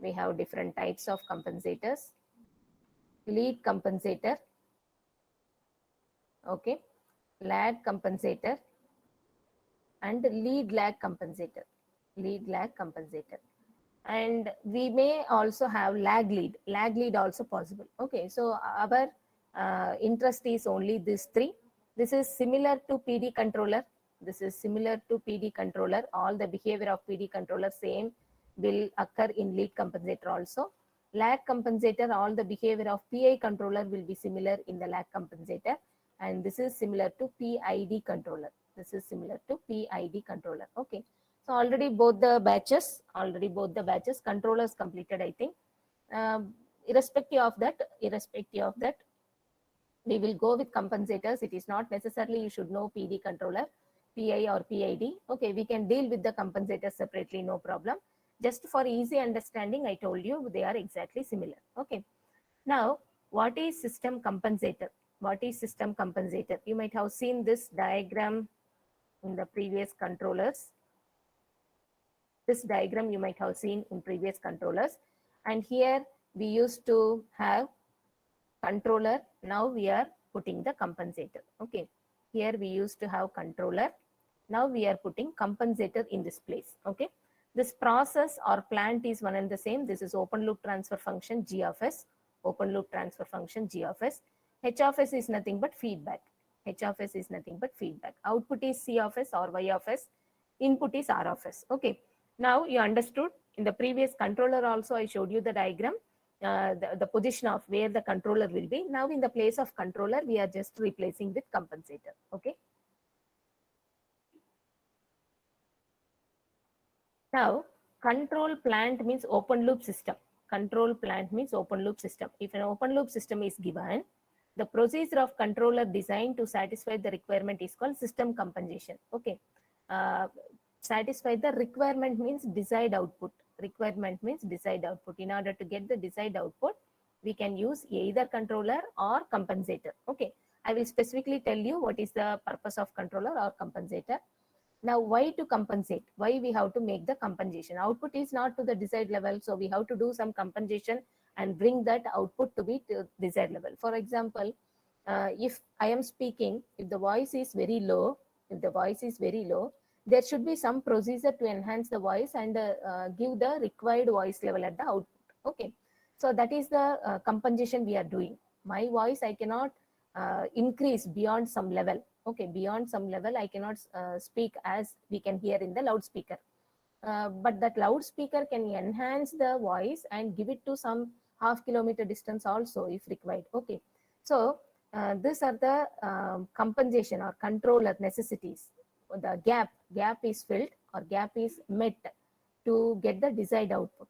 We have different types of compensators. Lead compensator, okay, lag compensator, and lead lag compensator. Lead lag compensator. And we may also have lag lead also possible. Okay, so our interest is only these three. This is similar to PD controller. This is similar to PD controller. All the behavior of PD controller same will occur in lead compensator also. Lag compensator, all the behavior of PI controller will be similar in the lag compensator. And this is similar to PID controller. This is similar to PID controller. Okay. So already both the batches controllers completed, I think. Irrespective of that, we will go with compensators. It is not necessarily you should know PD controller, PI or PID. Okay, we can deal with the compensators separately, no problem. Just for easy understanding, I told you they are exactly similar. Okay. Now, what is system compensator? What is system compensator? You might have seen this diagram in the previous controllers. This diagram you might have seen in previous controllers. And here we used to have controller. Now we are putting the compensator. Okay. Here we used to have controller. Now we are putting compensator in this place. Okay. This process or plant is one and the same. This is open loop transfer function G of S. Open loop transfer function G of S. H of S is nothing but feedback. H of S is nothing but feedback. Output is C of S or Y of S. Input is R of S. Okay. Now you understood. In the previous controller also I showed you the diagram, the position of where the controller will be. Now in the place of controller, we are just replacing with compensator. Okay. Now control plant means open loop system. Control plant means open loop system. If an open loop system is given, the procedure of controller designed to satisfy the requirement is called system compensation. Okay. Satisfy the requirement means desired output. Requirement means desired output. In order to get the desired output, we can use either controller or compensator. Okay. I will specifically tell you what is the purpose of controller or compensator. Now, why to compensate? Why we have to make the compensation? Output is not to the desired level, so we have to do some compensation and bring that output to be to desired level. For example, if I am speaking, if the voice is very low, there should be some procedure to enhance the voice and give the required voice level at the output. Okay, so that is the compensation we are doing. My voice I cannot increase beyond some level. Okay, beyond some level I cannot speak as we can hear in the loudspeaker. But that loudspeaker can enhance the voice and give it to some half-kilometer distance also if required. Okay, so these are the compensation or controller necessities. The gap is filled or gap is met to get the desired output.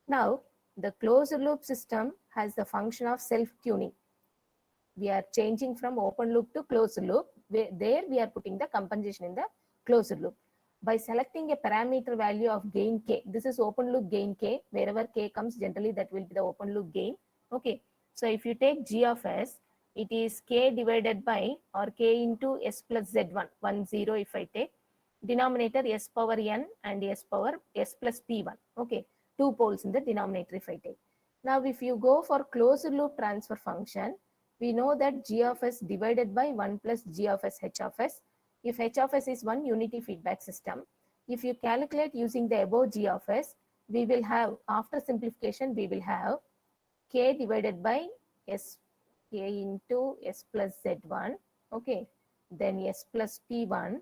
Now, the closed loop system has the function of self-tuning. We are changing from open loop to closed loop. There we are putting the compensation in the closed loop. By selecting a parameter value of gain k, this is open loop gain k. Wherever k comes, generally that will be the open loop gain. Okay, so if you take G of S, it is k divided by or k into s plus z1, 1, 0 if I take. Denominator s power n and s power s plus p1. Okay, 2 poles in the denominator if I take. Now if you go for closed loop transfer function, we know that G of S divided by 1 plus G of S H of S. If H of S is one unity feedback system, if you calculate using the above G of S, we will have, after simplification, we will have k divided by s, k into s plus z1, okay, then s plus p1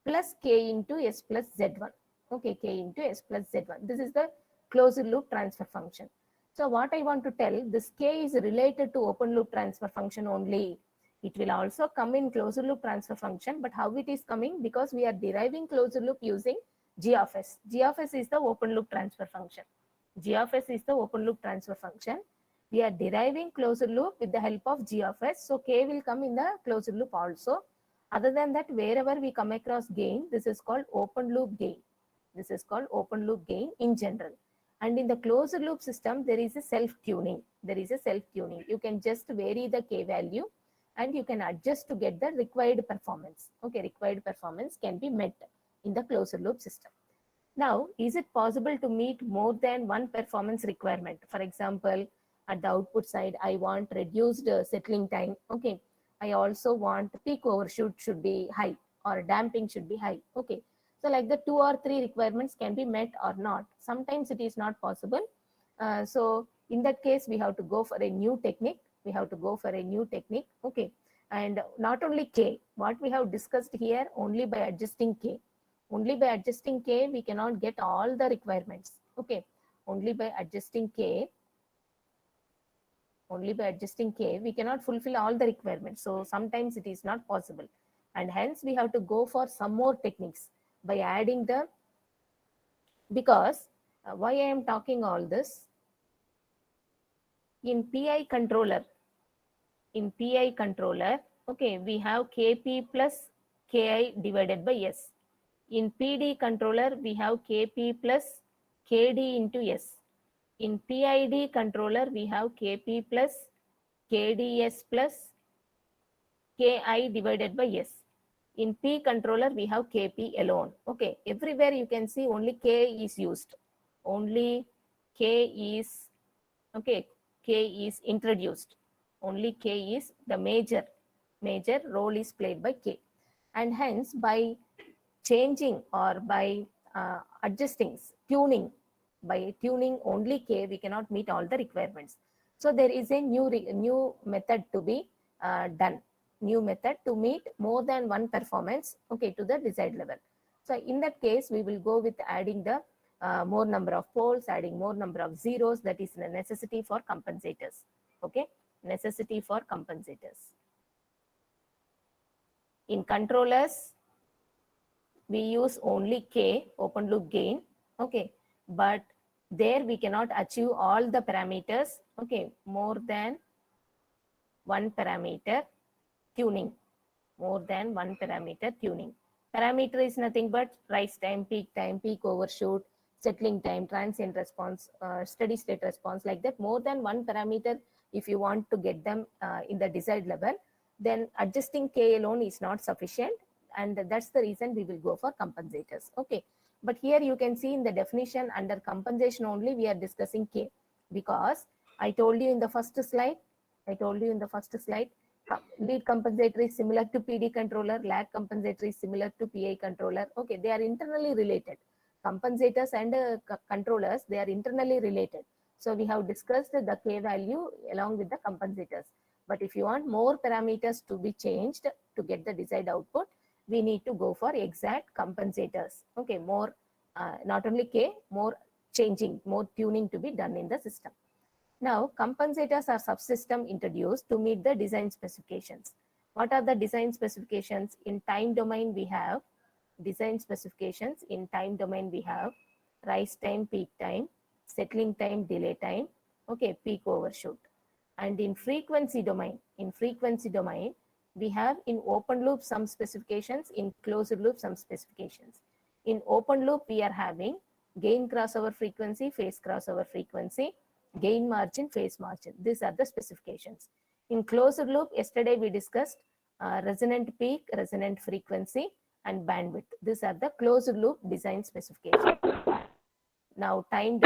plus k into s plus z1, okay, k into s plus z1. This is the closed loop transfer function. So what I want to tell, this k is related to open loop transfer function only. It will also come in closed loop transfer function, but how it is coming? Because we are deriving closed loop using G of S. G of S is the open loop transfer function. G of S is the open loop transfer function. We are deriving closed loop with the help of G of S. So k will come in the closed loop also. Other than that, wherever we come across gain, this is called open loop gain. This is called open loop gain in general. And in the closed loop system, there is a self-tuning. There is a self-tuning. You can just vary the k value and you can adjust to get the required performance. Okay, required performance can be met in the closed loop system. Now, is it possible to meet more than one performance requirement? For example, at the output side, I want reduced settling time. Okay. I also want peak overshoot should be high or damping should be high. Okay. So like the 2 or 3 requirements can be met or not. Sometimes it is not possible. So in that case, we have to go for a new technique. We have to go for a new technique. Okay. And not only K, what we have discussed here, only by adjusting K. Only by adjusting K, we cannot get all the requirements. Okay. Only by adjusting K, we cannot fulfill all the requirements. So sometimes it is not possible. And hence we have to go for some more techniques by adding the, because why I am talking all this, in PI controller, okay, we have Kp plus Ki divided by S. In PD controller, we have Kp plus Kd into S. In PID controller, we have Kp plus KDS plus Ki divided by S. In P controller, we have Kp alone. Okay, everywhere you can see only K is used. Only K is, okay, K is introduced. Only K is the major role is played by K. And hence by changing or by adjusting, tuning, by tuning only K, we cannot meet all the requirements. So there is a new method to be done, new method to meet more than one performance, okay, to the desired level. So in that case, we will go with adding the more number of poles, adding more number of zeros. That is a necessity for compensators. Okay, necessity for compensators. In controllers, we use only K, open loop gain. Okay, but there we cannot achieve all the parameters. Okay, more than one parameter tuning, more than one parameter tuning. Parameter is nothing but rise time, peak overshoot, settling time, transient response, steady state response, like that. More than one parameter, if you want to get them in the desired level, then adjusting K alone is not sufficient. And that's the reason we will go for compensators. Okay. But here you can see in the definition under compensation only, we are discussing K, because I told you in the first slide, lead compensator is similar to PD controller, lag compensator is similar to PI controller. Okay, they are internally related. Compensators and controllers, they are internally related. So we have discussed the K value along with the compensators. But if you want more parameters to be changed to get the desired output, we need to go for exact compensators. Okay, more, not only K, more changing, more tuning to be done in the system. Now, compensators are subsystem introduced to meet the design specifications. What are the design specifications? In time domain, we have design specifications. In time domain, we have rise time, peak time, settling time, delay time, okay, peak overshoot. And in frequency domain, we have in open loop some specifications, in closed loop some specifications. In open loop, we are having gain crossover frequency, phase crossover frequency, gain margin, phase margin. These are the specifications. In closed loop, yesterday we discussed resonant peak, resonant frequency, and bandwidth. These are the closed loop design specifications. Now, time.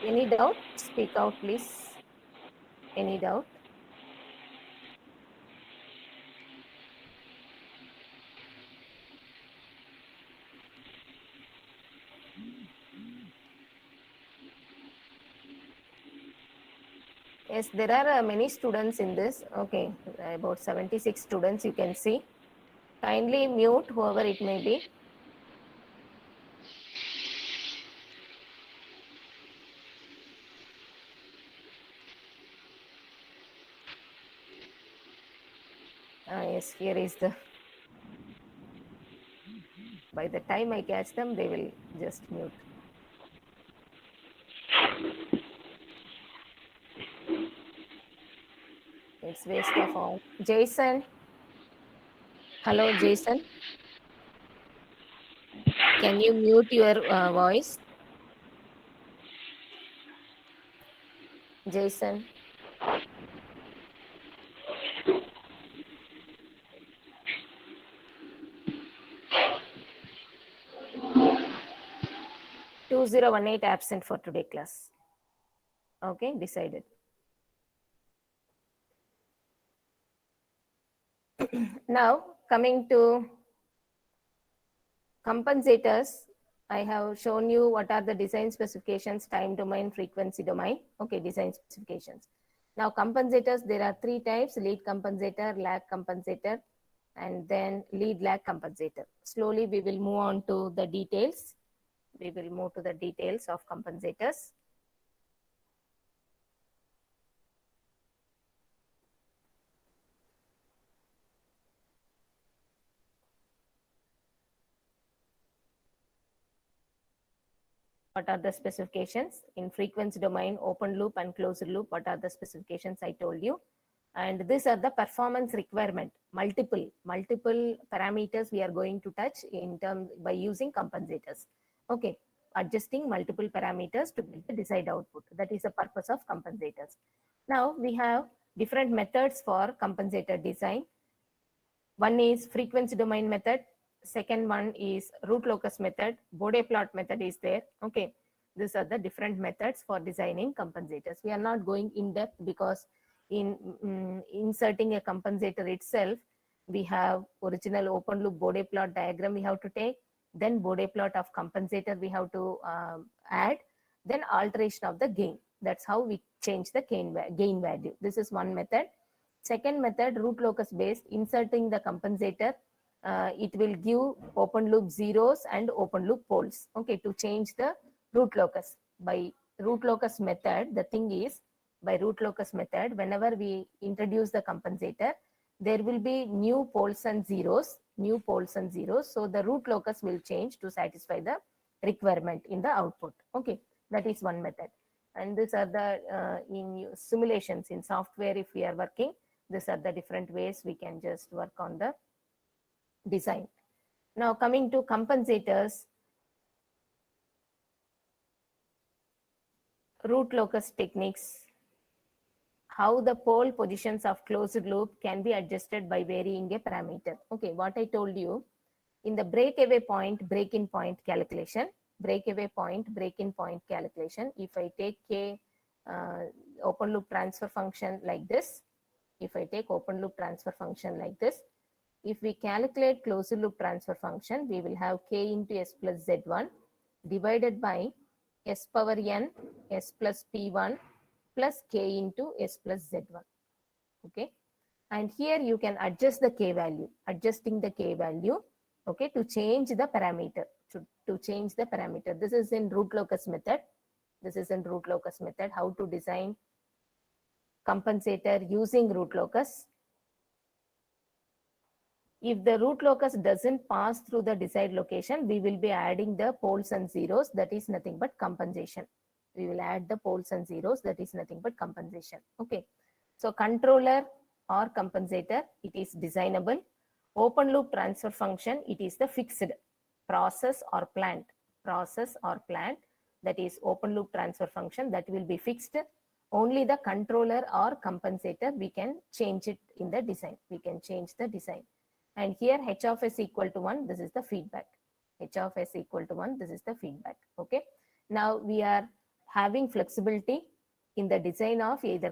Any doubt? Speak out, please. Any doubt? Yes, there are many students in this. Okay, about 76 students you can see. Kindly mute whoever it may be. Yes, here is the. By the time I catch them, they will just mute. It's waste of all. Jason. Hello, Jason. Can you mute your voice? Jason. 2018 absent for today class. Okay, decided. Now coming to compensators, I have shown you what are the design specifications, time domain, frequency domain. Okay, design specifications. Now compensators, there are three types: lead compensator, lag compensator, and then lead lag compensator. Slowly we will move on to the details. We will move to the details of compensators. What are the specifications? In frequency domain, open loop and closed loop, what are the specifications I told you? And these are the performance requirement, multiple parameters we are going to touch in terms by using compensators. Okay, adjusting multiple parameters to get the desired output. That is the purpose of compensators. Now we have different methods for compensator design. One is frequency domain method. Second one is root locus method. Bode plot method is there. Okay, these are the different methods for designing compensators. We are not going in depth because in inserting a compensator itself, we have original open loop Bode plot diagram we have to take, then Bode plot of compensator we have to add, then alteration of the gain. That's how we change the gain value. This is one method. Second method, root locus based, inserting the compensator. It will give open loop zeros and open loop poles. Okay, to change the root locus. By root locus method, the thing is, by root locus method, whenever we introduce the compensator, there will be new poles and zeros, So the root locus will change to satisfy the requirement in the output. Okay, that is one method. And these are the in simulations in software, if we are working, these are the different ways we can just work on the design. Now coming to compensators, root locus techniques, how the pole positions of closed loop can be adjusted by varying a parameter. Okay, what I told you, in the breakaway point, break-in point calculation, breakaway point, break-in point calculation, if I take a open loop transfer function like this, if I take open loop transfer function like this, if we calculate closed loop transfer function, we will have k into s plus z1 divided by s power n s plus p1 plus k into s plus z1. Okay, and here you can adjust the k value, adjusting the k value, okay, to change the parameter, to change the parameter. This is in root locus method. This is in root locus method, how to design compensator using root locus. If the root locus doesn't pass through the desired location, we will be adding the poles and zeros. That is nothing but compensation. We will add the poles and zeros. That is nothing but compensation. Okay. So controller or compensator, it is designable. Open loop transfer function, it is the fixed process or plant. Process or plant, that is open loop transfer function, that will be fixed. Only the controller or compensator, we can change it in the design. We can change the design. And here h of s equal to 1, this is the feedback. H of s equal to 1, this is the feedback. Okay. Now we are having flexibility in the design of either